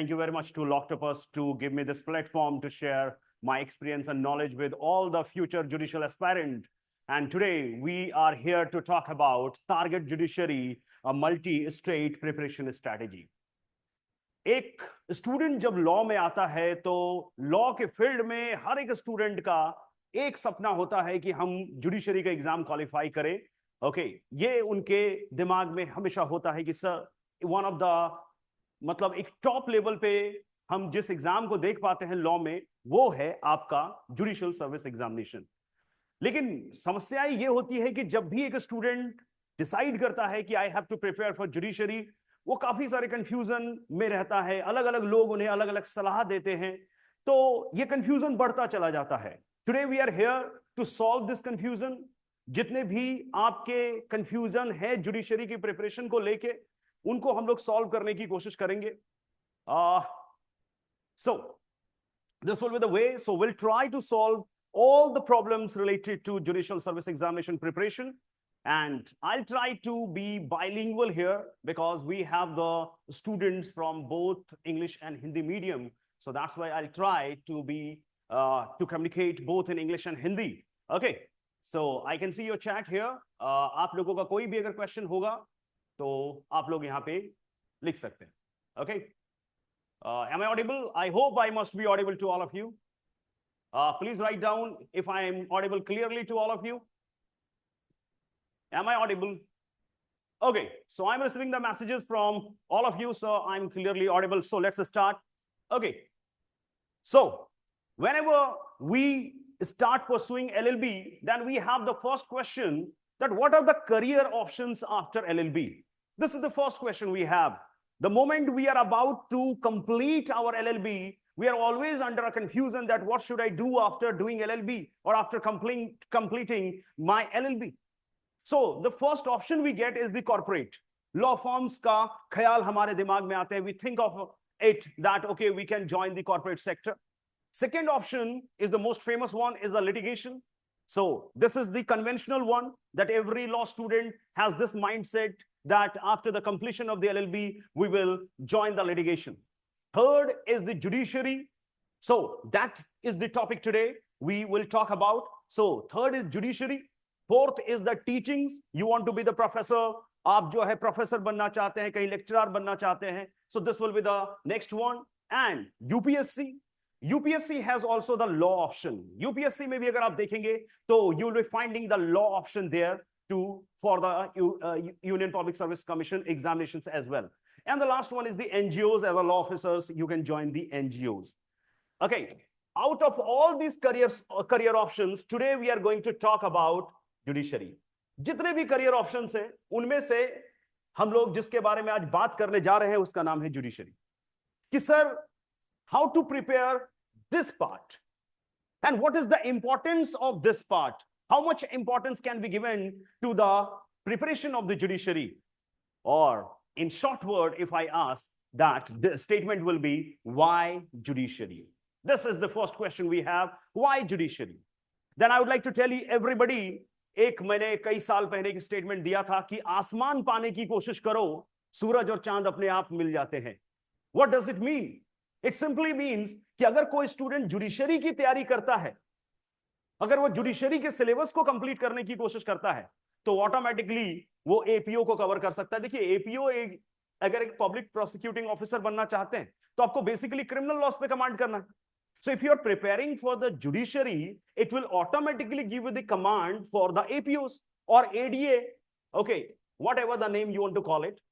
Thank you very much to Loctopus to give me this platform to share my experience and knowledge with all the future judicial aspirant. And today we are here to talk about Target Judiciary, a multi-state preparation strategy. एक student जब law में आता है तो law के field में हर एक student का एक सपना होता है कि हम जुडिशरी का एग्जाम क्वालिफाई करें. ओके, ये उनके दिमाग में हमेशा होता है कि सर वन ऑफ द मतलब एक टॉप लेवल पे हम जिस एग्जाम को देख पाते हैं लॉ में वो है आपका जुडिशियल सर्विस एग्जामिनेशन. लेकिन समस्या ये होती है कि जब भी एक स्टूडेंट डिसाइड करता है कि I have to prepare for judiciary, वो काफी सारे कंफ्यूजन में रहता है. अलग अलग लोग उन्हें अलग अलग सलाह देते हैं, तो ये कंफ्यूजन बढ़ता चला जाता है. Today we are here to solve this confusion. जितने भी आपके कंफ्यूजन है जुडिशरी की प्रिपरेशन को लेके, उनको हम लोग सॉल्व करने की कोशिश करेंगे. So this will be the way. So we'll try to solve all the problems related to judicial service examination preparation. And I'll try to be bilingual here because we have the students from both English and Hindi medium. So that's why I'll try to be to communicate both in English and Hindi. Okay. So I can see your chat here. आप लोगों का कोई भी अगर question होगा तो आप लोग यहाँ पे लिख सकते हैं. Okay. Am I audible? I hope I must be audible to all of you. Please write down if I am audible clearly to all of you. Am I audible? Okay, so I'm receiving the messages from all of you, so I'm clearly audible. So let's start. Okay, so whenever we start pursuing LLB, then we have the first question that what are the career options after LLB? This is the first question we have. The moment we are about to complete our LLB, we are always under a confusion that what should I do after doing LLB or after completing my LLB. So the first option we get is the corporate. Law firms का ख्याल हमारे दिमाग में आते हैं. We think of it that, okay, we can join the corporate sector. Second option is the most famous one, is the litigation. So this is the conventional one that every law student has this mindset that after the completion of the LLB, we will join the litigation. Third is the judiciary. So that is the topic today we will talk about. So third is judiciary. Fourth is the teachings. You want to be the professor. आप जो है professor बनना चाहते हैं, कहीं lecturer बनना चाहते हैं. So this will be the next one. And UPSC. UPSC has also the law option. UPSC में भी अगर आप देखेंगे तो you will be finding the law option there for the Union Public Service Commission examinations as well. And the last one is the NGOs. As a law officers, you can join the NGOs. Okay, out of all these career options, today we are going to talk about judiciary. जितने भी career options हैं, उनमें से हम लोग जिसके बारे में आज बात करने जा रहे हैं उसका नाम है judiciary. कि sir, how to prepare this part and what is the importance of this part? How much importance can be given to the preparation of the judiciary? Or in short word, if I ask that, the statement will be, why judiciary? This is the first question we have. Why judiciary? Then I would like to tell you everybody, एक मैंने कई साल पहले एक statement दिया था कि आसमान पाने की कोशिश करो, सूरज और चांद अपने आप मिल जाते हैं. What does it mean? It simply means कि अगर कोई स्टूडेंट जुडिशरी की तैयारी करता है, अगर वो जुडिशरी के सिलेबस को कंप्लीट करने की कोशिश करता है, तो ऑटोमेटिकली वो एपीओ को कवर कर सकता है. देखिए, एपीओ अगर एक पब्लिक प्रोसिक्यूटिंग ऑफिसर बनना चाहते हैं तो आपको बेसिकली क्रिमिनल लॉस पे कमांड करना है. So if you are preparing for the judiciary, it will automatically give you the command for the APOs or ADA. Okay, whatever the name you want to call it,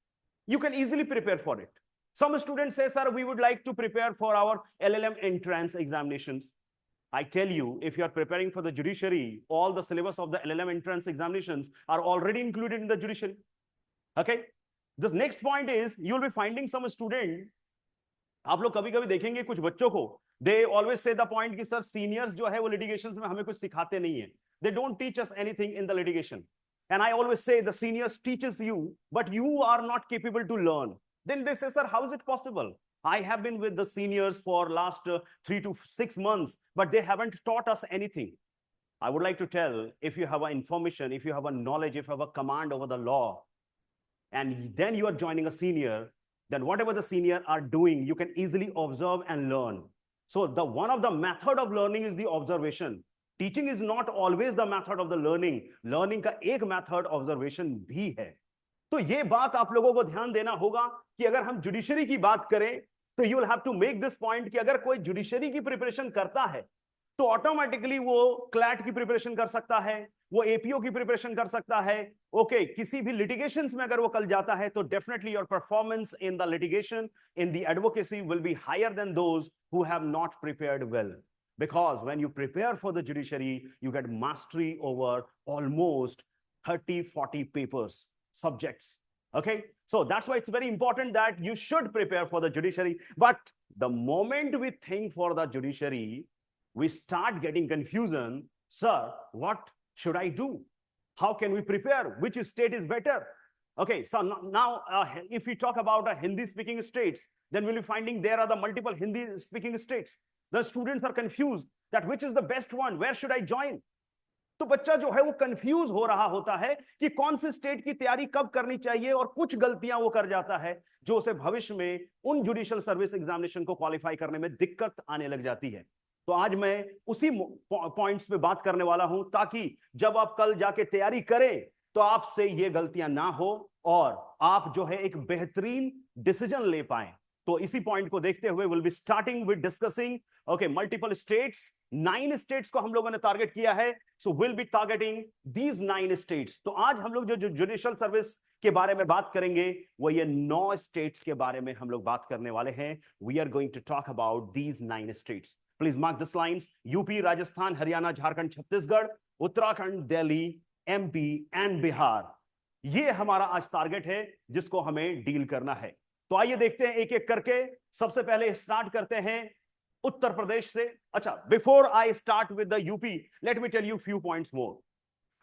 you can easily prepare for it. Some students say, sir, we would like to prepare for our LLM entrance examinations. I tell you, if you are preparing for the judiciary, all the syllabus of the LLM entrance examinations are already included in the judiciary. Okay. This next point is, you will be finding some student, आप लोग कभी-कभी देखेंगे कुछ बच्चों को, they always say the point कि sir seniors जो है वो litigations में हमें कुछ सिखाते नहीं हैं. They don't teach us anything in the litigation. And I always say the seniors teaches you, but you are not capable to learn. Then they say, sir, how is it possible? I have been with the seniors for last 3 to 6 months, but they haven't taught us anything. I would like to tell, if you have information, if you have a knowledge, if you have a command over the law, and then you are joining a senior, then whatever the senior are doing, you can easily observe and learn. So the one of the method of learning is the observation. Teaching is not always the method of the learning. Learning का एक method observation भी है. तो ये बात आप लोगों को ध्यान देना होगा कि अगर हम जुडिशरी की बात करें तो you will have to make this point कि अगर कोई जुडिशरी की प्रिपरेशन करता है तो ऑटोमेटिकली वो क्लैट की प्रिपरेशन कर सकता है, वो एपीओ की प्रिपरेशन कर सकता है. ओके, किसी भी लिटिगेशंस में अगर वो कल जाता है तो definitely your performance in the litigation, in the advocacy will be higher than those who have not prepared well. Because when you prepare for the judiciary, you get mastery over almost 30-40 papers, subjects. Okay, so that's why it's very important that you should prepare for the judiciary. But the moment we think for the judiciary, we start getting confusion. Sir, what should I do? How can we prepare? Which state is better? Okay, so now if we talk about Hindi speaking states, then we'll be finding there are the multiple Hindi speaking states. The students are confused that which is the best one, where should I join? तो बच्चा जो है वो confuse हो रहा होता है कि कौन से स्टेट की तैयारी कब करनी चाहिए, और कुछ गलतियां वो कर जाता है जो उसे भविष्य में उन जुडिशियल सर्विस एग्जामिनेशन को क्वालिफाई करने में दिक्कत आने लग जाती है. तो आज मैं उसी पॉइंट्स पे बात करने वाला हूं ताकि जब आप कल जाके तैयारी करें तो आपसे ये गलतियां ना हो और आप जो है एक बेहतरीन डिसीजन ले पाएं. तो इसी पॉइंट को देखते हुए will be starting with discussing okay multiple states. 9 states को हम लोगों ने टारगेट किया है. So will be targeting these 9 states. तो आज हम लोग जो जुडिशियल सर्विस के बारे में बात करेंगे वो ये 9 स्टेट्स के बारे में हम लोग बात करने वाले हैं. We are going to talk about these 9 states. Please mark this lines. UP, Rajasthan, Haryana, Jharkhand, Chhattisgarh, Uttarakhand, Delhi, MP and Bihar. ये हमारा आज टारगेट है जिसको हमें डील करना है. तो आइए देखते हैं एक एक करके. सबसे पहले स्टार्ट करते हैं उत्तर प्रदेश से. अच्छा, before I start with the UP, let me tell you few points more.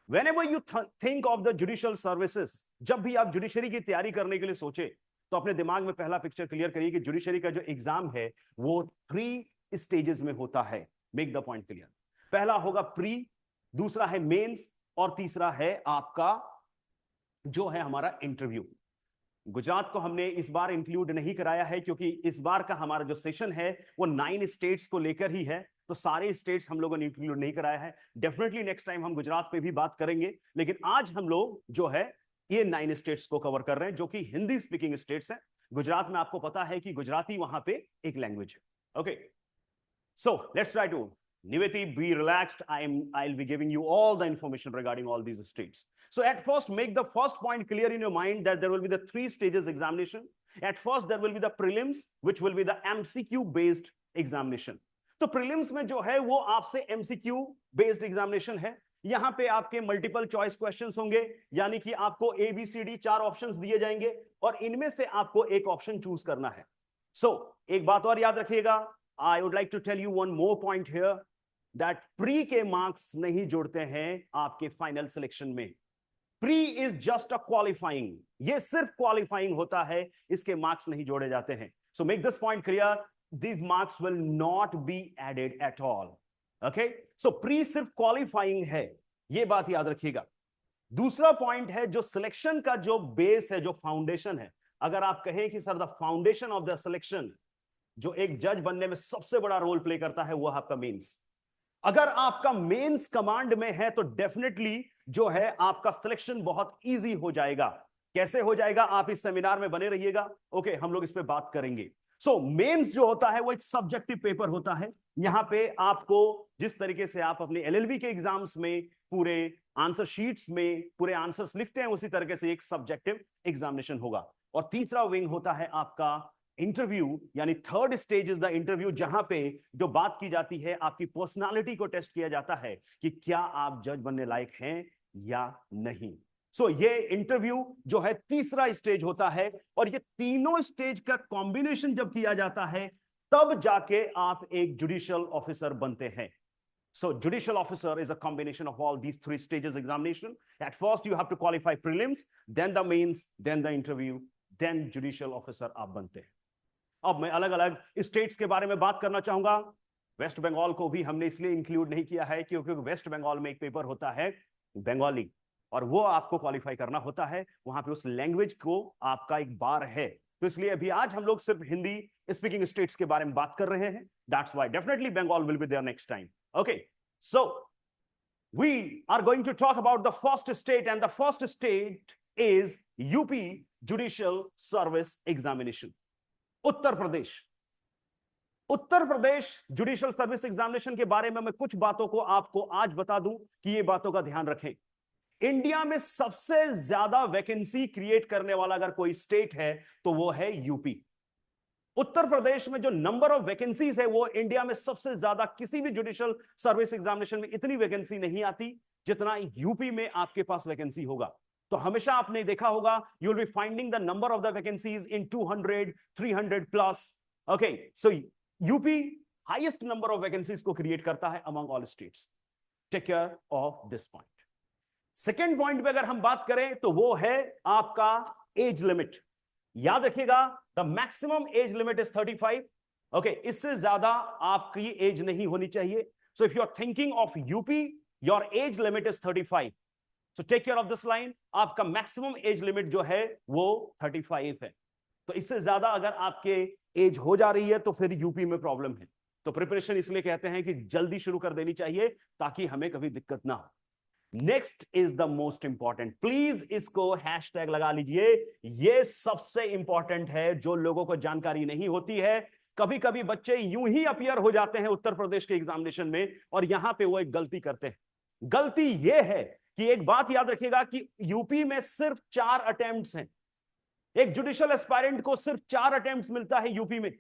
Whenever you think of the judicial services, जब भी आप जुडिशरी की तैयारी करने के लिए सोचे तो अपने दिमाग में पहला पिक्चर क्लियर करिए कि जुडिशरी का जो एग्जाम है वो 3 स्टेजेस में होता है. Make the point clear. पहला होगा प्री, दूसरा है मेंस और तीसरा है आपका जो है हमारा इंटरव्यू. गुजरात को हमने इस बार इंक्लूड नहीं कराया है क्योंकि इस बार का हमारा जो सेशन है वो 9 स्टेट्स को लेकर ही है, तो सारे स्टेट्स हम लोगों ने इंक्लूड नहीं कराया है. डेफिनेटली नेक्स्ट टाइम हम गुजरात पे भी बात करेंगे, लेकिन आज हम लोग जो है ये 9 स्टेट्स को कवर कर रहे हैं जो कि हिंदी स्पीकिंग स्टेट्स हैं. गुजरात में आपको पता है कि गुजराती वहां पे एक लैंग्वेज है. Okay, so let's try to Niveti, be relaxed. I'll be giving you all the information regarding all these states. So at first, make the first point clear in your mind that there will be the 3 stages examination. At first, there will be the prelims, which will be the MCQ based examination. तो prelims में जो है वो आपसे MCQ based examination है. यहाँ पे आपके मल्टीपल चॉइस क्वेश्चंस होंगे, यानी कि आपको ABCD 4 ऑप्शंस दिए जाएंगे और इनमें से आपको एक ऑप्शन चूज करना है. So एक बात और याद रखिएगा. I would like to tell you one more point here. That pre के मार्क्स नहीं जोड़ते हैं आपके फाइनल सिलेक्शन में. Pre is just a qualifying. ये सिर्फ क्वालिफाइंग होता है, इसके मार्क्स नहीं जोड़े जाते हैं. So make this point clear. These marks will not be added at all. Okay, so pre सिर्फ क्वालिफाइंग है, ये बात याद रखिएगा. दूसरा पॉइंट है जो सिलेक्शन का जो बेस है, जो फाउंडेशन है. अगर आप कहें कि sir the foundation of the selection, जो एक जज बनने में सबसे बड़ा रोल प्ले करता है वो आपका मेंस. अगर आपका मेंस कमांड में है तो डेफिनेटली जो है आपका सिलेक्शन बहुत इजी हो जाएगा. कैसे हो जाएगा, आप इस सेमिनार में बने रहिएगा. ओके, हम लोग इस पे बात करेंगे. सो मेंस जो होता है वो एक सब्जेक्टिव पेपर होता है. यहां पे आपको जिस तरीके से आप अपने एलएलबी के एग्जाम्स में पूरे आंसर शीट्स में पूरे आंसर्स लिखते हैं, उसी तरीके से एक सब्जेक्टिव एग्जामिनेशन होगा. और तीसरा विंग होता है आपका इंटरव्यू, यानी third stage is the interview, जहां पे जो बात की जाती है आपकी पर्सनालिटी को टेस्ट किया जाता है कि क्या आप जज बनने लायक हैं या नहीं. सो ये इंटरव्यू जो है तीसरा स्टेज होता है, और ये तीनों स्टेज का कॉम्बिनेशन जब किया जाता है तब जाके आप एक जुडिशियल ऑफिसर बनते हैं. So judicial officer is a combination of all these 3 stages examination. At first you have to qualify prelims, then the mains, then the interview, then judicial officer आप बनते हैं. अब मैं अलग अलग स्टेट्स के बारे में बात करना चाहूंगा. वेस्ट बंगाल को भी हमने इसलिए इंक्लूड नहीं किया है क्योंकि वेस्ट बंगाल में एक पेपर होता है बंगाली, और वो आपको क्वालिफाई करना होता है. वहां पे उस लैंग्वेज को आपका एक बार है, तो इसलिए अभी आज हम लोग सिर्फ हिंदी स्पीकिंग स्टेट्स के बारे में बात कर रहे हैं. That's why definitely Bengal will be there next time. Okay, so we are going to talk about the first state, and the first state is UP Judicial Service Examination. Uttar Pradesh. Uttar Pradesh judicial service examination के बारे में मैं कुछ बातों को आपको आज बता दूं कि ये बातों का ध्यान रखें. इंडिया में सबसे ज्यादा वैकेंसी क्रिएट करने वाला अगर कोई स्टेट है तो वो है यूपी. उत्तर प्रदेश में जो नंबर ऑफ वैकेंसीज है वो इंडिया में सबसे ज्यादा, किसी भी जुडिशियल सर्विस एग्जामिनेशन में इतनी वैकेंसी नहीं आती जितना यूपी में आपके पास वैकेंसी होगा. तो हमेशा आपने देखा होगा, you will be finding the number of the vacancies in 200, 300 plus. Okay, so UP highest number of vacancies को क्रिएट करता है among all states. Take care of this point. Second point पे अगर हम बात करें तो वो है आपका एज लिमिट. याद रखिएगा, the maximum age limit is 35. Okay, इससे ज्यादा आपकी एज नहीं होनी चाहिए. So if you are thinking of UP, your age limit is 35. So take care of this line. आपका मैक्सिमम एज लिमिट जो है वो 35 है. तो इससे ज्यादा अगर आपके एज हो जा रही है तो फिर यूपी में प्रॉब्लम है. तो प्रिपरेशन इसलिए कहते हैं कि जल्दी शुरू कर देनी चाहिए ताकि हमें कभी दिक्कत ना हो. Next is the most important. Please इसको हैशटैग लगा लीजिए. ये सबसे इंपॉर्टेंट है, जो लोगों को जानकारी नहीं होती है. कभी कभी बच्चे यूं ही अपीयर हो जाते हैं उत्तर प्रदेश के एग्जामिनेशन में और यहां पे वो एक गलती करते हैं. गलती ये है कि एक बात याद रखिएगा कि यूपी में सिर्फ 4 अटेम्प्ट्स हैं. एक जुडिशियल एस्पायरेंट को सिर्फ 4 अटेम्प्ट्स मिलता है यूपी में.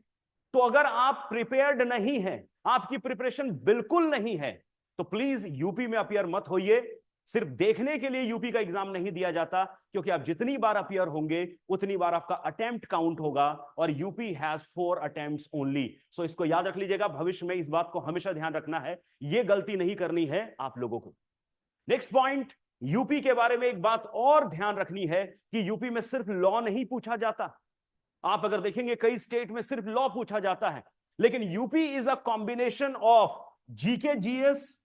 तो अगर आप प्रिपेयर्ड नहीं है, आपकी प्रिपरेशन बिल्कुल नहीं है, तो प्लीज यूपी में अपीयर मत होइए. सिर्फ देखने के लिए यूपी का एग्जाम नहीं दिया जाता, क्योंकि आप जितनी बार अपीयर होंगे उतनी बार आपका अटेम्प्ट काउंट होगा. और यूपी हैज 4 अटेम्प्ट्स ओनली. सो इसको याद रख लीजिएगा. भविष्य में इस बात को हमेशा ध्यान रखना है. यह गलती नहीं करनी है आप लोगों को. नेक्स्ट पॉइंट, यूपी के बारे में एक बात और ध्यान रखनी है कि यूपी में सिर्फ लॉ नहीं पूछा जाता. आप अगर देखेंगे कई स्टेट में सिर्फ लॉ पूछा जाता है, लेकिन UP is a combination of GK, GS,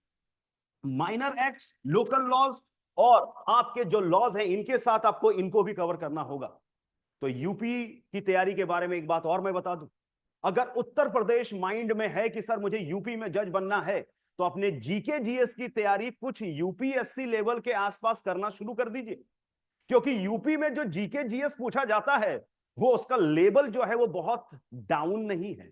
minor acts, local laws, और आपके जो लॉज हैं इनके साथ आपको इनको भी कवर करना होगा. तो यूपी की तैयारी के बारे में एक बात और मैं बता दूं. अगर उत्तर प्रदेश माइंड में है कि सर मुझे यूपी में जज बनना है, तो अपने जीके जीएस की तैयारी कुछ यूपीएससी लेवल के आसपास करना शुरू कर दीजिए. क्योंकि यूपी में जो जीके जीएस पूछा जाता है वो उसका लेवल जो है वो बहुत डाउन नहीं है.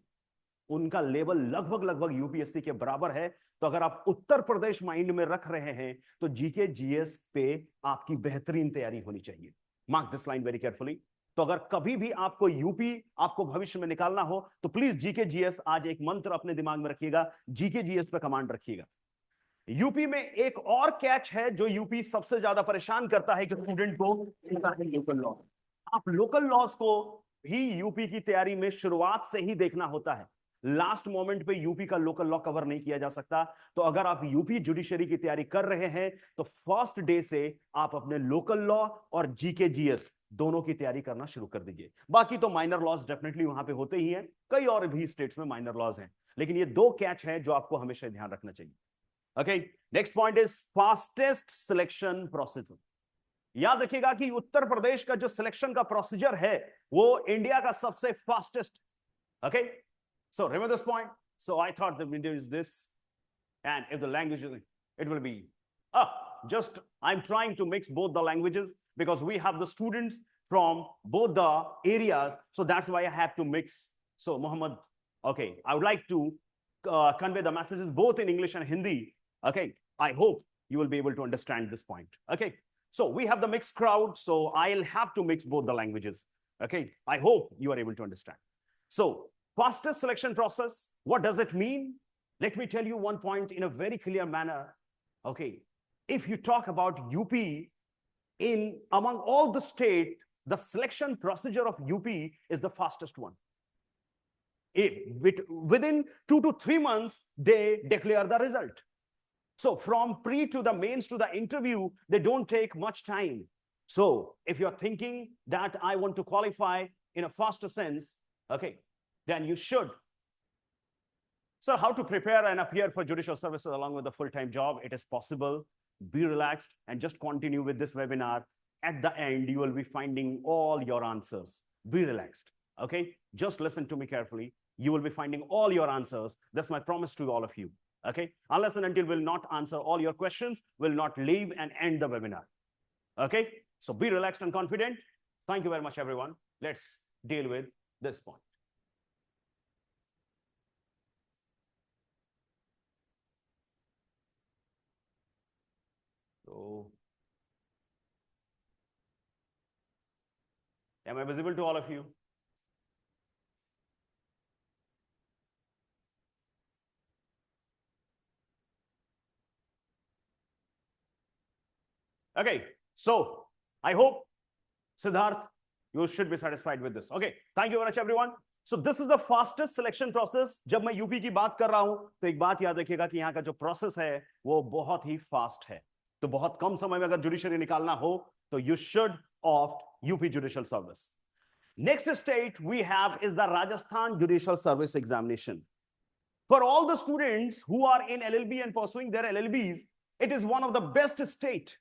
उनका लेवल लगभग लगभग यूपीएससी के बराबर है. तो अगर आप उत्तर प्रदेश माइंड में रख रहे हैं तो जीके जीएस पे आपकी बेहतरीन तैयारी होनी चाहिए. Mark this line very carefully. तो अगर कभी भी आपको यूपी आपको भविष्य में निकालना हो तो प्लीज जीके जीएस, आज एक मंत्र अपने दिमाग में रखिएगा, जीके जीएस पे कमांड रखिएगा. यूपी में एक और कैच है जो यूपी सबसे ज्यादा परेशान करता है कि स्टूडेंट को, लोकल लॉ. आप लोकल लॉज को भी यूपी की तैयारी में शुरुआत से ही देखना होता है. लास्ट मोमेंट पे यूपी का लोकल लॉ कवर नहीं किया जा सकता. तो अगर आप यूपी जुडिशरी की तैयारी कर रहे हैं तो फर्स्ट डे से आप अपने लोकल लॉ और जीके जीएस दोनों की तैयारी करना शुरू कर दीजिए. बाकी तो माइनर लॉज डेफिनेटली वहां पे होते ही हैं. कई और भी स्टेट्स में माइनर लॉज हैं, लेकिन ये 2 कैच हैं जो आपको हमेशा ध्यान रखना चाहिए. Okay, next point is fastest selection procedure. याद रखिएगा कि उत्तर प्रदेश का जो सिलेक्शन का प्रोसीजर है वो इंडिया का सबसे fastest. Okay, so remember this point. So I thought the video is this, and if the language is, it will be just I'm trying to mix both the languages because we have the students from both the areas, so that's why I have to mix. So Mohammed, okay, I would like to convey the messages both in English and Hindi. Okay, I hope you will be able to understand this point. Okay, so we have the mixed crowd, so I'll have to mix both the languages. Okay, I hope you are able to understand. So fastest selection process, what does it mean? Let me tell you one point in a very clear manner. Okay, if you talk about UP, in among all the state, the selection procedure of UP is the fastest one. Within 2 to 3 months, they declare the result. So from pre to the mains to the interview, they don't take much time. So if you're thinking that I want to qualify in a faster sense, okay, then you should. So how to prepare and appear for judicial services along with a full-time job? It is possible. Be relaxed and just continue with this webinar. At the end, you will be finding all your answers. be relaxed. Okay, just listen to me carefully. You will be finding all your answers. That's my promise to all of you. Okay, unless and until we'll not answer all your questions, we'll not leave and end the webinar. Okay, so be relaxed and confident. Thank you very much, everyone. Let's deal with this point. So, am I visible to all of you? Okay, so I hope, Siddharth, you should be satisfied with this. Okay, thank you very much, everyone. So this is the fastest selection process. जब मैं UP की बात कर रहा हूं तो एक बात याद रखिएगा कि यहाँ का जो प्रोसेस है वो बहुत ही फास्ट है. तो बहुत कम समय में अगर जुडिशरी निकालना हो तो you should opt UP judicial service. Next state we have is the Rajasthan Judicial Service Examination. For all the students who are in LLB and pursuing their LLBs, it is one of the best state.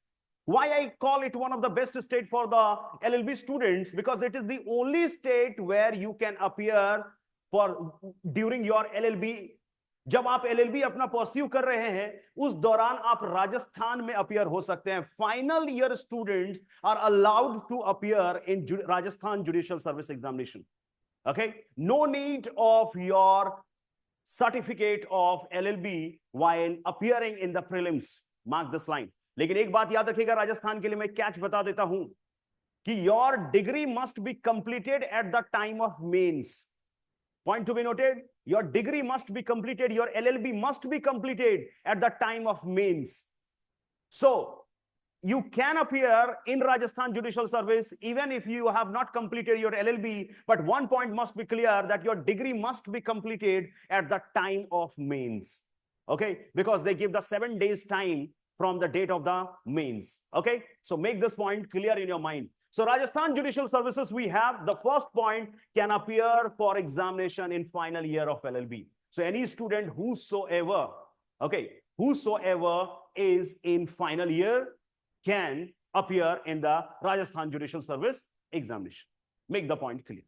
Why I call it one of the best state for the LLB students? Because it is the only state where you can appear for during your LLB. जब आप LLB अपना pursue कर रहे हैं उस दौरान आप राजस्थान में अपीयर हो सकते हैं. Final year students are allowed to appear in Rajasthan judicial service examination. Okay, no need of your certificate of LLB while appearing in the prelims. Mark this line. लेकिन एक बात याद रखिएगा राजस्थान के लिए, मैं कैच बता देता हूं कि your degree must be completed at the time of mains. Point to be noted, your degree must be completed, your LLB must be completed at the time of mains. So you can appear in Rajasthan Judicial Service even if you have not completed your LLB, but one point must be clear, that your degree must be completed at the time of mains. Okay, because they give the 7 days time from the date of the mains. Okay, so make this point clear in your mind. So Rajasthan Judicial Services, we have the first point, can appear for examination in final year of LLB. So any student whosoever, okay, whosoever is in final year can appear in the Rajasthan Judicial Service examination. Make the point clear.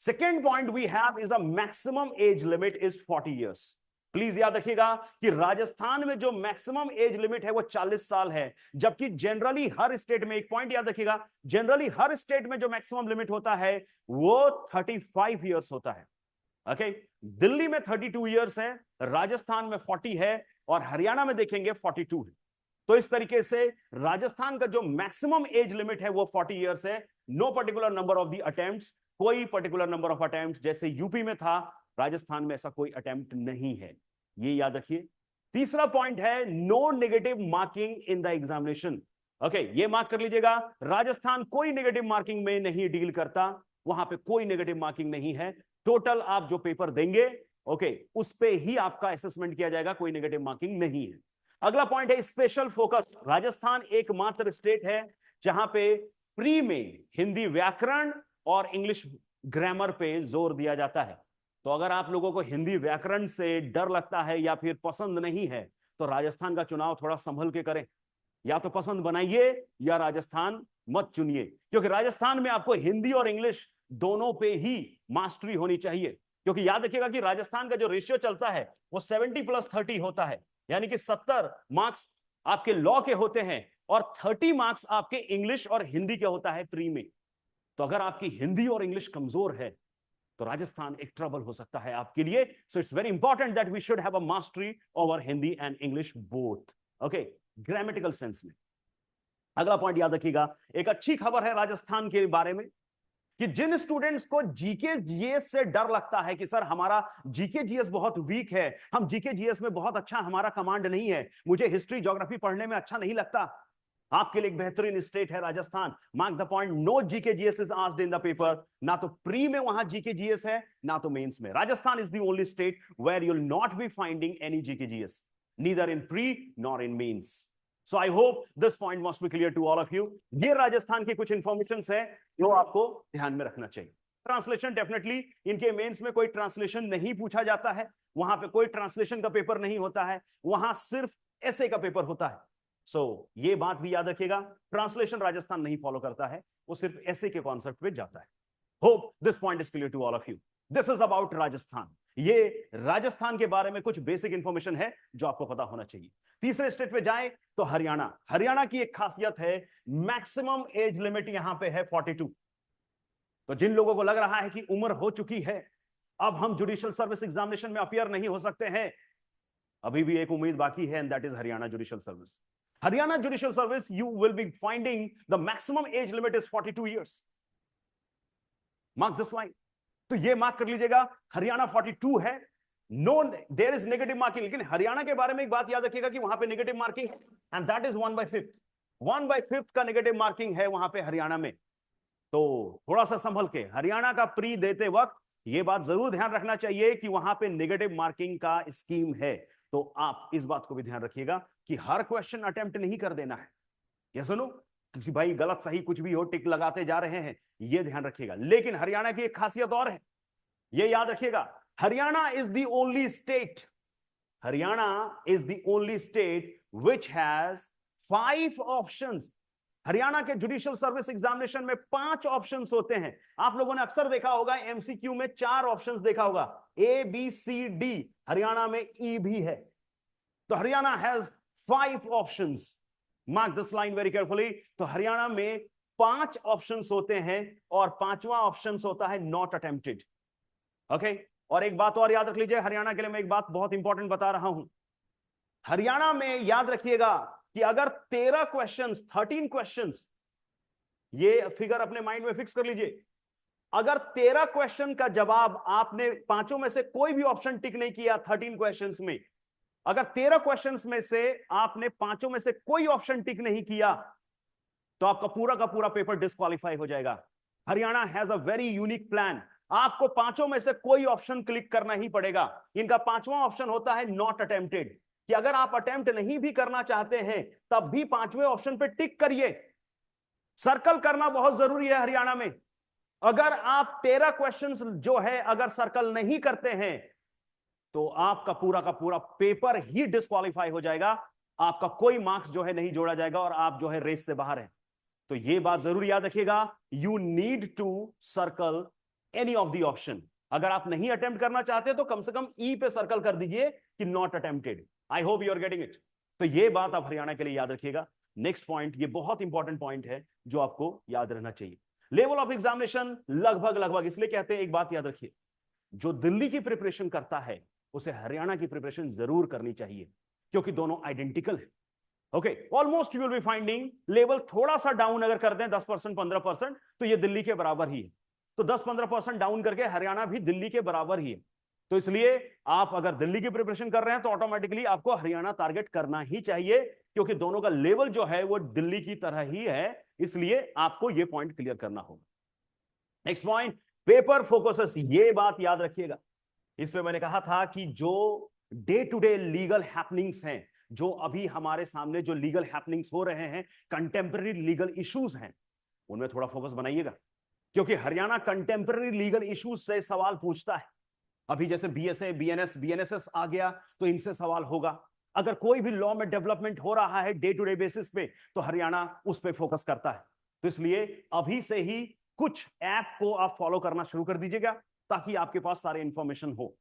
Second point we have is a maximum age limit is 40 years. Please याद रखिएगा कि राजस्थान में जो maximum age limit है वो 40 साल है, जबकि जनरली हर स्टेट में, एक पॉइंट याद रखिएगा, जनरली हर स्टेट में जो मैक्सिमम लिमिट होता है वो 35 इयर्स होता है. ओके, दिल्ली में 32 इयर्स है, राजस्थान में 40 है और हरियाणा में देखेंगे 42 है. तो इस तरीके से राजस्थान का जो मैक्सिमम एज लिमिट है वो 40 इयर्स है. No particular number of the attempts, कोई पर्टिकुलर नंबर ऑफ अटेम्प्ट्स जैसे यूपी में था, राजस्थान में ऐसा कोई अटेम्प्ट नहीं है, ये याद रखिए. तीसरा पॉइंट है no negative marking in the examination. Okay, ये मार्क कर लीजिएगा, राजस्थान कोई नेगेटिव मार्किंग में नहीं डील करता, वहां पे कोई नेगेटिव मार्किंग नहीं है. टोटल आप जो पेपर देंगे, ओके, उस पे ही आपका असेसमेंट किया जाएगा, कोई नेगेटिव मार्किंग नहीं है. अगला पॉइंट है स्पेशल फोकस. राजस्थान एकमात्र स्टेट है जहां पे प्री में हिंदी व्याकरण और इंग्लिश ग्रामर पे जोर दिया जाता है. तो अगर आप लोगों को हिंदी व्याकरण से डर लगता है या फिर पसंद नहीं है तो राजस्थान का चुनाव थोड़ा संभल के करें. या तो पसंद बनाइए या राजस्थान मत चुनिए, क्योंकि राजस्थान में आपको हिंदी और इंग्लिश दोनों पे ही मास्टरी होनी चाहिए. क्योंकि याद रखिएगा कि राजस्थान का जो रेशियो चलता है वो 70+30 होता है, यानी कि 70 मार्क्स आपके लॉ के होते हैं और 30 मार्क्स आपके इंग्लिश और हिंदी के होता है प्री में. तो अगर आपकी हिंदी और इंग्लिश कमजोर है तो राजस्थान एक ट्रबल हो सकता है आपके लिए. So it's very important that we should have a mastery over Hindi and English both. Okay, grammatical sense में. अगला पॉइंट याद रखिएगा, एक अच्छी खबर है राजस्थान के बारे में कि जिन स्टूडेंट्स को जीके जीएस से डर लगता है कि सर हमारा जीके जीएस बहुत वीक है, हम जीके जीएस में बहुत अच्छा हमारा कमांड नहीं है, मुझे हिस्ट्री ज्योग्राफी पढ़ने में अच्छा नहीं लगता, आपके लिए एक बेहतरीन स्टेट है Rajasthan. Mark the point, no GK GS is asked in the paper. ना तो प्री में वहां जीके जीएस है, ना तो मेंस में. Rajasthan is the only state where you will not be finding any GK GS, neither in pre nor in mains. So I hope this point must be clear to all of you. ये राजस्थान की कुछ information है जो आपको ध्यान में रखना चाहिए. ट्रांसलेशन, डेफिनेटली इनके मेंस में कोई ट्रांसलेशन नहीं पूछा जाता है, वहां पे कोई ट्रांसलेशन का पेपर नहीं होता है, वहां सिर्फ ऐसे का पेपर होता है. सो ये बात भी याद रखिएगा, ट्रांसलेशन राजस्थान नहीं फॉलो करता है, वो सिर्फ ऐसे के कॉन्सेप्ट पे जाता है. Hope this point is clear to all of you. This is about Rajasthan. ये राजस्थान के बारे में कुछ बेसिक इंफॉर्मेशन है जो आपको पता होना चाहिए. तीसरे स्टेट पे जाए तो हरियाणा. हरियाणा की एक खासियत है, मैक्सिमम एज लिमिट यहां पे है 42. तो जिन लोगों को लग रहा है कि उम्र हो चुकी है, अब हम जुडिशियल सर्विस एग्जामिनेशन में अपियर नहीं हो सकते हैं, अभी भी एक उम्मीद बाकी है, and that is Haryana judicial service. Haryana judicial service, you will be finding the maximum age limit is 42 years. Mark this line. तो ये मार्क कर लीजिएगा, हरियाणा 42 है. No there is negative marking. लेकिन हरियाणा के बारे में एक बात याद रखिएगा कि वहां पे नेगेटिव मार्किंग है, एंड दैट इज 1/5. 1/5 का नेगेटिव मार्किंग है वहां पे हरियाणा में. तो थोड़ा सा संभल के हरियाणा का प्री देते वक्त ये बात जरूर ध्यान रखना चाहिए कि वहां पे नेगेटिव मार्किंग का स्कीम है. तो आप इस बात को भी ध्यान रखिएगा कि हर क्वेश्चन अटेम्प्ट नहीं कर देना है. ये सुनो, किसी भाई गलत सही कुछ भी हो टिक लगाते जा रहे हैं, ये ध्यान रखिएगा. लेकिन हरियाणा की एक खासियत और है, ये याद रखिएगा, Haryana is the only state, Haryana is the only state which has 5 options. Haryana के जुडिशियल सर्विस एग्जामिनेशन में 5 ऑप्शंस होते हैं. आप लोगों ने अक्सर देखा होगा एमसीक्यू में 4 ऑप्शंस देखा होगा, A B C D. Haryana में ई भी है. तो Haryana has 5 options. Mark this line very carefully. तो हरियाणा में 5 ऑप्शंस होते हैं और 5वां ऑप्शन होता है नॉट अटेम्प्टेड. ओके. और एक बात और याद रख लीजिए, हरियाणा के लिए मैं एक बात बहुत इंपॉर्टेंट बता रहा हूं. हरियाणा में याद रखिएगा कि अगर 13 क्वेश्चंस, 13 क्वेश्चंस, ये फिगर अपने माइंड में फिक्स कर लीजिए, अगर 13 क्वेश्चन का जवाब आपने पांचों में से कोई भी ऑप्शन टिक नहीं किया 13 क्वेश्चंस में, अगर 13 क्वेश्चंस में से आपने पांचों में से कोई ऑप्शन टिक नहीं किया, तो आपका पूरा का पूरा पेपर डिस्क्वालीफाई हो जाएगा. Haryana has a very unique plan. आपको पांचों में से कोई ऑप्शन क्लिक करना ही पड़ेगा. इनका 5वां ऑप्शन होता है नॉट अटेम्प्टेड, कि अगर आप अटेम्प्ट नहीं भी करना चाहते हैं तब भी 5वें ऑप्शन पे टिक करिए. सर्कल करना बहुत जरूरी है हरियाणा में. अगर आप 13 क्वेश्चंस जो है अगर सर्कल नहीं करते हैं तो आपका पूरा का पूरा पेपर ही डिस्क्वालीफाई हो जाएगा. आपका कोई मार्क्स जो है नहीं जोड़ा जाएगा और आप जो है रेस से बाहर हैं. तो ये बात जरूर याद रखिएगा, you need to circle any of the option. अगर आप नहीं अटेम्प्ट करना चाहते तो कम से कम ई पे सर्कल कर दीजिए कि not attempted. I hope you are getting it. तो ये बात आप हरियाणा के लिए याद रखिएगा. नेक्स्ट पॉइंट, ये बहुत इंपॉर्टेंट पॉइंट है जो आपको याद रहना चाहिए. लेवल ऑफ एग्जामिनेशन लगभग इसलिए कहते हैं, एक बात याद रखिए, जो दिल्ली की प्रिपरेशन करता है उसे हरियाणा की प्रिपरेशन जरूर करनी चाहिए, क्योंकि दोनों आइडेंटिकल है. Okay, almost you will be finding level थोड़ा सा डाउन अगर कर दें 10% 15%, तो ये दिल्ली के बराबर ही है. तो 10-15% डाउन करके हरियाणा भी दिल्ली के बराबर ही है. तो इसलिए आप अगर दिल्ली की प्रिपरेशन कर रहे हैं तो ऑटोमेटिकली आपको हरियाणा टारगेट करना ही चाहिए, क्योंकि दोनों का लेवल जो है वो दिल्ली की तरह ही है. इसलिए आपको यह पॉइंट क्लियर करना होगा. Next point, paper focuses. ये बात याद रखिएगा, इसमें मैंने कहा था कि जो day to day legal happenings हैं, जो अभी हमारे सामने जो लीगल हैपनिंग्स हो रहे हैं, कंटेम्पररी लीगल इश्यूज हैं, उनमें थोड़ा फोकस बनाइएगा, क्योंकि हरियाणा कंटेम्पररी लीगल इश्यूज से सवाल पूछता है. अभी जैसे बीएसए, बीएनएस, बीएनएसएस आ गया तो इनसे सवाल होगा. अगर कोई भी लॉ में डेवलपमेंट हो रहा है डे टू डे बेसिस पे तो हरियाणा उस पर फोकस करता है. तो इसलिए अभी से ही कुछ ऐप को आप फॉलो करना शुरू कर दीजिएगा ताकि आपके पास सारे इंफॉर्मेशन हो.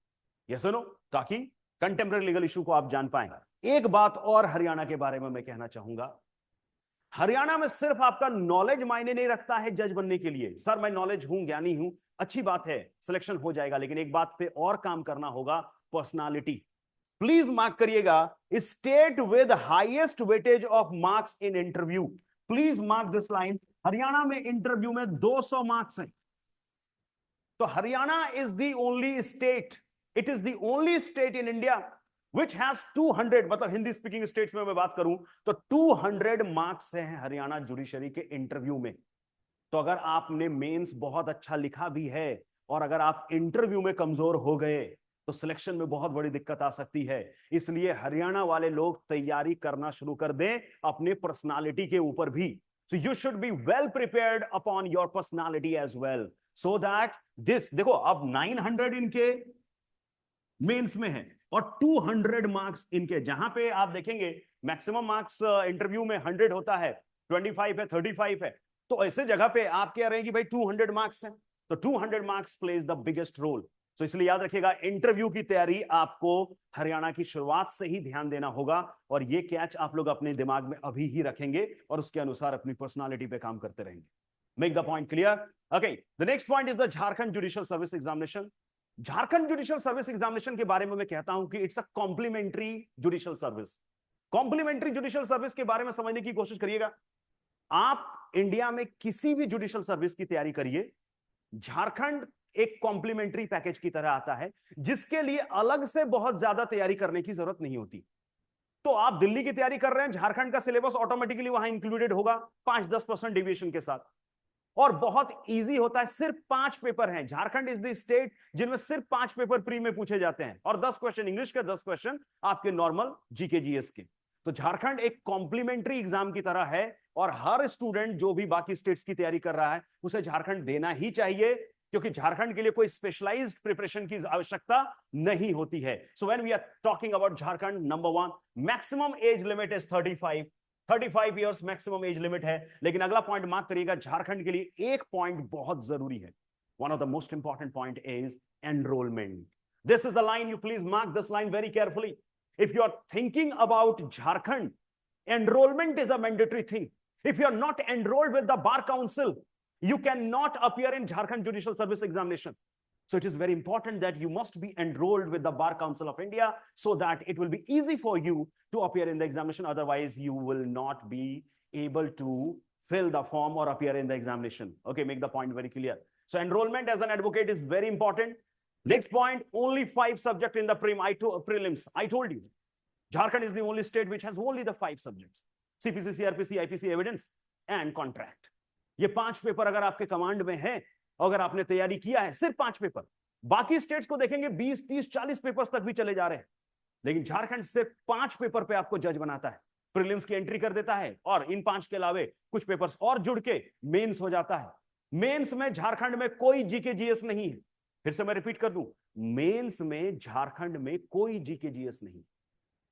ये सुनो, ताकि कंटेम्पररी लीगल इशू को आप जान पाए. एक बात और हरियाणा के बारे में मैं कहना चाहूंगा, हरियाणा में सिर्फ आपका नॉलेज मायने नहीं रखता है जज बनने के लिए. सर मैं नॉलेज हूं, ज्ञानी हूं, अच्छी बात है, सिलेक्शन हो जाएगा, लेकिन एक बात पे और काम करना होगा, पर्सनालिटी. प्लीज मार्क करिएगा, state with highest weightage of marks in interview. Please mark this line. Haryana में इंटरव्यू में 200 मार्क्स हैं. तो Haryana is the only state, it is the only state in India which has 200, मतलब हिंदी स्पीकिंग स्टेट्स में मैं बात करूं तो 200 मार्क्स हैं हरियाणा जुडिशरी के इंटरव्यू में. तो अगर आपने मेंस बहुत अच्छा लिखा भी है और अगर आप इंटरव्यू में कमजोर हो गए तो सिलेक्शन में बहुत बड़ी दिक्कत आ सकती है. इसलिए हरियाणा वाले लोग तैयारी करना शुरू कर दें अपने पर्सनालिटी के ऊपर भी. So you should be well prepared upon your personality as well, so that this, देखो अब 900 इनके मेंस में है और 200 मार्क्स इनके. जहां पे आप देखेंगे मैक्सिमम मार्क्स इंटरव्यू में 100 होता है, 25 है, 35 है, तो ऐसे जगह पे आप कह रहे हैं कि भाई 200 मार्क्स हैं. तो 200 marks plays the biggest role. तो इसलिए याद रखिएगा, इंटरव्यू की तैयारी आपको हरियाणा की शुरुआत से ही ध्यान देना होगा, और ये कैच आप लोग अपने दिमाग में अभी ही रखेंगे और उसके अनुसार अपनी पर्सनालिटी पे काम करते रहेंगे। Make the point clear. Okay, the next point is the Jharkhand judicial service examination. Jharkhand judicial service examination के बारे में मैं कहता हूं कि it's a complementary judicial service. Complementary judicial service के बारे में समझने की कोशिश करिएगा। आप इंडिया में किसी भी जुडिशियल सर्विस की तैयारी करिए, झारखंड एक कॉम्प्लीमेंट्री पैकेज की तरह आता है, जिसके लिए अलग से बहुत ज्यादा तैयारी करने की जरूरत नहीं होती। तो आप दिल्ली की तैयारी कर रहे हैं, झारखंड का सिलेबस ऑटोमेटिकली वहां इंक्लूडेड होगा 5-10% डेविएशन के साथ, और बहुत इजी होता है। सिर्फ 5 पेपर हैं। झारखंड इज द स्टेट जिनमें सिर्फ 5 पेपर प्री में पूछे जाते हैं, और 10 क्वेश्चन इंग्लिश के, 10 क्वेश्चन आपके नॉर्मल जीके जीएस के। तो झारखंड एक कॉम्प्लीमेंट्री एग्जाम की तरह है, और हर स्टूडेंट जो भी बाकी स्टेट्स की तैयारी कर रहा है उसे झारखंड देना ही चाहिए, क्योंकि झारखंड के लिए कोई स्पेशलाइज्ड प्रिपरेशन की आवश्यकता नहीं होती है। So when we are talking about Jharkhand, number 1, maximum age limit is 35 years maximum age limit है। लेकिन अगला पॉइंट मार्क करिएगा, झारखंड के लिए एक पॉइंट बहुत जरूरी है। One of the most important point is enrollment. This is the line, you please mark this line very carefully. If you are thinking about Jharkhand, enrollment is a mandatory thing. If you are not enrolled with the bar council, you cannot appear in Jharkhand Judicial Service Examination. So it is very important that you must be enrolled with the Bar Council of India, so that it will be easy for you to appear in the examination. Otherwise, you will not be able to fill the form or appear in the examination. Okay, make the point very clear. So enrollment as an advocate is very important. Next point, only 5 subjects in the prelims. I told you, Jharkhand is the only state which has only the 5 subjects: CPC, CRPC, IPC, evidence and contract. ये 5 paper अगर आपके command में है, अगर आपने तैयारी किया है, सिर्फ 5 पेपर। बाकी स्टेट्स को देखेंगे 20, 30, 40 पेपर्स तक भी चले जा रहे हैं, लेकिन झारखंड सिर्फ 5 पेपर पे आपको जज बनाता है, प्रीलिम्स की एंट्री कर देता है, और इन 5 के अलावे कुछ पेपर्स और जुड़ के मेंस हो जाता है। मेंस में झारखंड में कोई जीके जीएस नहीं है। फिर से मैं रिपीट कर दूं, मेंस में झारखंड में कोई जीके जीएस नहीं।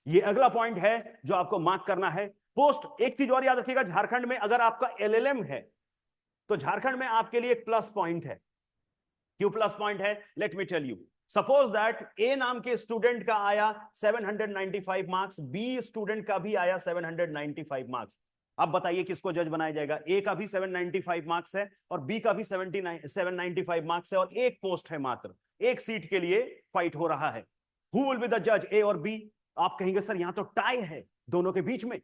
ये अगला पॉइंट है जो आपको मार्क करना है। पोस्ट, एक चीज और याद रखिएगा, झारखंड में अगर आपका एलएलएम है तो झारखंड में आपके लिए एक प्लस पॉइंट है। क्यों प्लस पॉइंट है? Let me tell you. Suppose that a नाम के स्टूडेंट का आया 795 मार्क्स, बी स्टूडेंट का भी आया 795 मार्क्स। अब बताइए किसको जज बनाया जाएगा? ए का भी 795 मार्क्स है और बी का भी 795 मार्क्स है, और एक पोस्ट है, मात्र एक सीट के लिए फाइट हो रहा है। हु विल बी द जज, ए और बी? आप कहेंगे सर यहां तो टाई है दोनों के बीच में।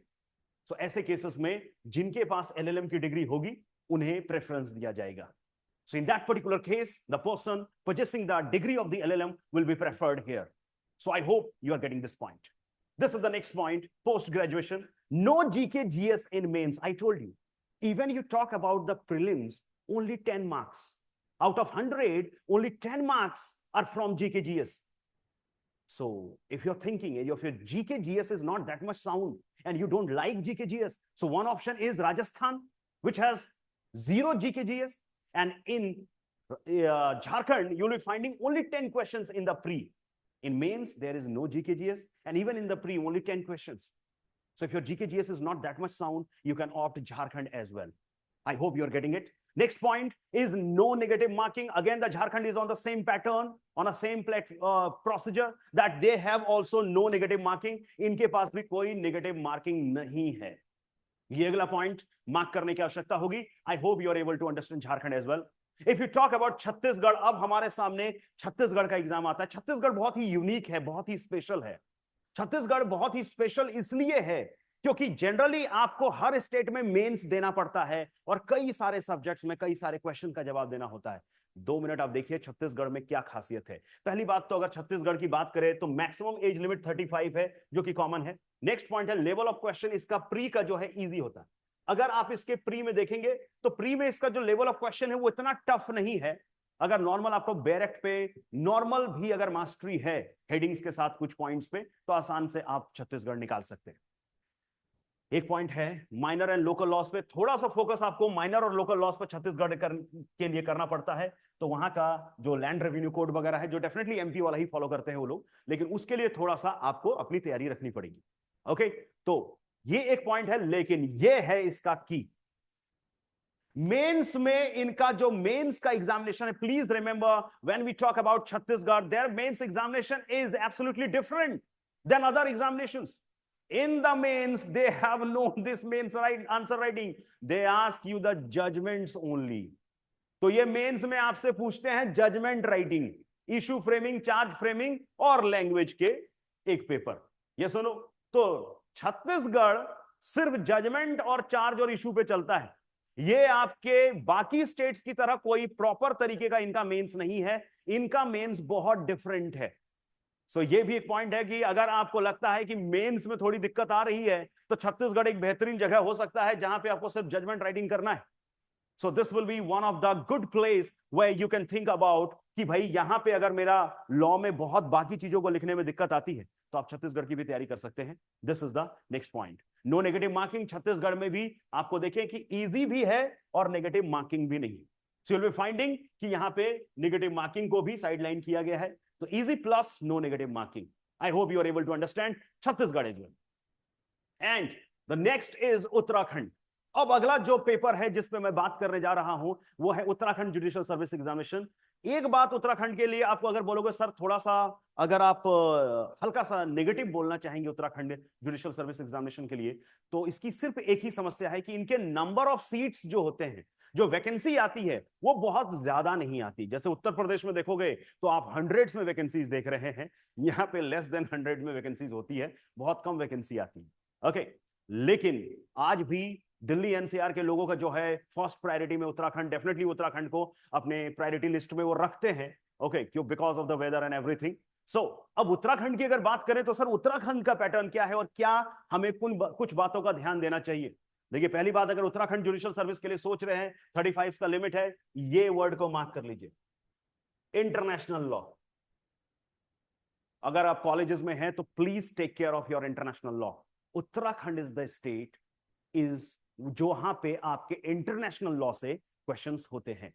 तो ऐसे केसेस में जिनके पास एलएलएम की डिग्री होगी उन्हें प्रेफरेंस दिया जाएगा। So in that particular case, the person possessing the degree of the LLM will be preferred here. So I hope you are getting this point. This is the next point, post-graduation. No GK GS in mains. I told you, even you talk about the prelims, only 10 marks. Out of 100, only 10 marks are from GK GS. So if you're thinking, if your GK GS is not that much sound and you don't like GK GS, so one option is Rajasthan, which has 0 GK GS. And in Jharkhand, you'll be finding only 10 questions in the pre. In mains, there is no GKGS, and even in the pre, only 10 questions. So if your GKGS is not that much sound, you can opt Jharkhand as well. I hope you're getting it. Next point is no negative marking. Again, the Jharkhand is on the same pattern, on a same procedure, that they have also no negative marking. इनके पास भी कोई negative marking नहीं है। ये अगला point mark करने की आवश्यकता होगी। I hope you are able to understand Jharkhand as well. If you talk about Chhattisgarh, अब हमारे सामने छत्तीसगढ़ का एग्जाम आता है। छत्तीसगढ़ बहुत ही यूनिक है, बहुत ही स्पेशल है। छत्तीसगढ़ बहुत ही स्पेशल इसलिए है क्योंकि जनरली आपको हर स्टेट में मेंस देना पड़ता है और कई सारे सब्जेक्ट्स में कई सारे क्वेश्चन का जवाब देना होता है। 2 मिनट आप देखिए छत्तीसगढ़ में क्या खासियत है। पहली बात तो अगर छत्तीसगढ़ की बात करें तो मैक्सिमम एज लिमिट 35 है, जो कि कॉमन है। नेक्स्ट पॉइंट है लेवल ऑफ क्वेश्चन। इसका प्री का जो है इजी होता है। अगर आप इसके प्री में देखेंगे तो प्री में इसका जो लेवल ऑफ क्वेश्चन है वो इतना टफ नहीं है। अगर नॉर्मल आपको बैरेक्ट पे नॉर्मल भी अगर मास्टरी है हेडिंग्स के साथ कुछ पॉइंट्स पे, तो आसान से आप छत्तीसगढ़ निकाल सकते हैं। एक पॉइंट है माइनर एंड लोकल लॉस पे, थोड़ा सा फोकस आपको माइनर और लोकल लॉस पर छत्तीसगढ़ के लिए करना पड़ता है। तो वहां का जो लैंड रेवेन्यू कोड वगैरह है, जो डेफिनेटली एमपी वाला ही फॉलो करते हैं वो लोग, लेकिन उसके लिए थोड़ा सा आपको अपनी तैयारी रखनी पड़ेगी। ओके, तो ये एक पॉइंट है, लेकिन ये है इसका की। मेंस में इनका जो मेंस का एग्जामिनेशन है, please remember when we talk about Chhattisgarh, there mains examination is absolutely different than other examinations. In the mains, they have no this mains right answer writing. They ask you the judgments only. तो ये mains में आपसे पूछते हैं judgment writing, issue framing, charge framing और language के एक paper. ये सुनो, तो छत्तीसगढ़ सिर्फ जजमेंट और चार्ज और इशू पे चलता है. ये आपके बाकी स्टेट्स की तरह कोई प्रॉपर तरीके का इनका मेंस नहीं है. इनका मेंस बहुत डिफरेंट है. सो ये भी एक पॉइंट है कि अगर आपको लगता है कि मेंस में थोड़ी दिक्कत आ रही है तो छत्तीसगढ़ एक बेहतरीन जगह हो सकता है जहां पे आपको सिर्फ जजमेंट राइटिंग करना है. So this will be one of the good place where you can think about कि भाई यहां पे अगर मेरा लॉ में बहुत बाकी चीजों को लिखने में दिक्कत आती है तो आप छत्तीसगढ़ की भी तैयारी कर सकते हैं. This is the next point. No negative marking. Chhattisgarh में भी आपको देखें कि इजी भी है और नेगेटिव मार्किंग भी नहीं. So you will be finding कि यहां पे नेगेटिव मार्किंग को भी साइडलाइन किया गया है. So easy plus no negative marking. I hope you are able to understand Chhattisgarh as well. And the next is Uttarakhand. अब अगला जो पेपर है जिस पे मैं बात करने जा रहा हूं वो है उत्तराखंड जुडिशियल सर्विस एग्जामिनेशन. एक बात उत्तराखंड के लिए आपको अगर बोलोगे सर थोड़ा सा अगर आप हल्का सा नेगेटिव बोलना चाहेंगे उत्तराखंड जुडिशियल सर्विस एग्जामिनेशन के लिए, तो इसकी सिर्फ एक ही समस्या है कि इनके नंबर ऑफ सीट्स जो होते हैं, जो वैकेंसी आती है वो बहुत ज्यादा नहीं आती. जैसे उत्तर प्रदेश में देखोगे तो आप हंड्रेड्स में वैकेंसीज देख रहे हैं, यहाँ पे लेस देन 100 में वैकेंसीज होती है, बहुत कम वैकेंसी आती है. ओके, लेकिन आज भी दिल्ली एनसीआर के लोगों का जो है फर्स्ट प्रायोरिटी में उत्तराखंड, डेफिनेटली उत्तराखंड को अपने प्रायोरिटी लिस्ट में वो रखते हैं. ओके, क्यों? Because of the weather and everything. So अब उत्तराखंड की अगर बात करें तो सर उत्तराखंड का पैटर्न क्या है और क्या हमें कुछ बातों का ध्यान देना चाहिए. देखिए, पहली बात, अगर उत्तराखंड जुडिशियल सर्विस के लिए सोच रहे हैं 35 का लिमिट है, ये वर्ड को मार्क कर लीजिए, इंटरनेशनल लॉ. अगर आप कॉलेजेस में हैं तो please take care of your international law. Uttarakhand is the state is जहां पे आपके इंटरनेशनल लॉ से क्वेश्चंस होते हैं.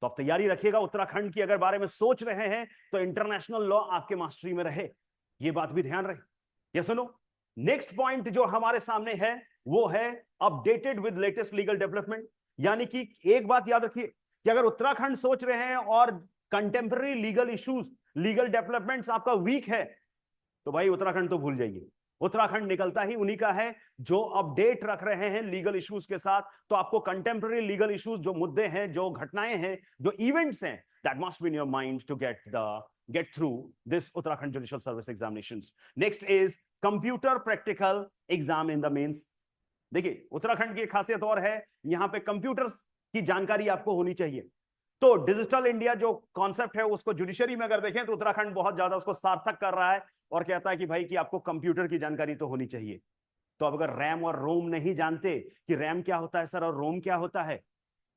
तो आप तैयारी रखिएगा उत्तराखंड की, अगर बारे में सोच रहे हैं तो इंटरनेशनल लॉ आपके मास्टरी में रहे, ये बात भी ध्यान रहे. ये सुनो, नेक्स्ट पॉइंट जो हमारे सामने है वो है updated with latest legal development. यानी कि एक बात याद रखिए कि अगर उत्तराखंड सोच रहे हैं और contemporary legal issues, legal developments आपका वीक है तो भाई उत्तराखंड तो भूल जाइए. उत्तराखंड निकलता ही उन्हीं का है जो अपडेट रख रहे हैं लीगल इश्यूज के साथ. तो आपको कंटेम्पररी लीगल इश्यूज, जो मुद्दे हैं, जो घटनाएं हैं, जो इवेंट्स हैं, that must be in your mind to get through this Uttarakhand Judicial Service examinations. Next is computer practical exam in the mains. देखिए, उत्तराखंड की खासियत और है, यहां पे कंप्यूटर की जानकारी आपको होनी चाहिए. तो डिजिटल इंडिया जो कॉन्सेप्ट है उसको जुडिशरी में अगर देखें तो उत्तराखंड बहुत ज्यादा उसको सार्थक कर रहा है और कहता है कि भाई कि आपको कंप्यूटर की जानकारी तो होनी चाहिए. तो अब अगर रैम और रोम नहीं जानते कि रैम क्या होता है सर और रोम क्या होता है,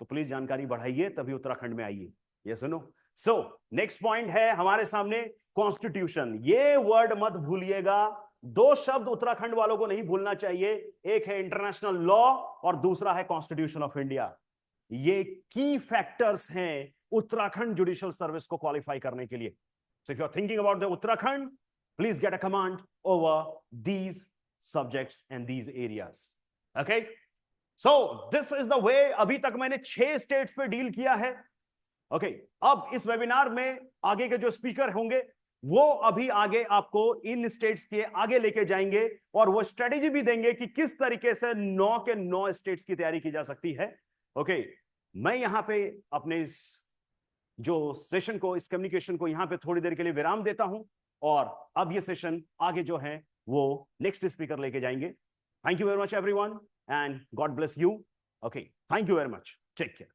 तो प्लीज जानकारी बढ़ाइए, तभी उत्तराखंड में आइए. ये सुनो. सो नेक्स्ट पॉइंट है हमारे सामने कॉन्स्टिट्यूशन. ये वर्ड मत भूलिएगा, दो शब्द उत्तराखंड वालों को नहीं भूलना चाहिए, एक है इंटरनेशनल लॉ और दूसरा है कॉन्स्टिट्यूशन ऑफ इंडिया. ये की फैक्टर्स हैं उत्तराखंड जुडिशियल सर्विस को क्वालिफाई करने के लिए. So if you are thinking about the Uttarakhand, please get a command over these subjects and these areas. Okay, so this is the way. अभी तक मैंने 6 states पे डील किया है. ओके, अब इस वेबिनार में आगे के जो स्पीकर होंगे वो अभी आगे आपको इन स्टेट्स के आगे लेके जाएंगे और वो स्ट्रेटेजी भी देंगे कि किस तरीके से 9 के 9 स्टेट्स की तैयारी की जा सकती है. ओके, मैं यहां पे अपने इस जो सेशन को, इस कम्युनिकेशन को यहां पे थोड़ी देर के लिए विराम देता हूं और अब ये सेशन आगे जो है वो नेक्स्ट स्पीकर लेके जाएंगे. Thank you very much everyone and God bless you. Okay, thank you very much. Take care.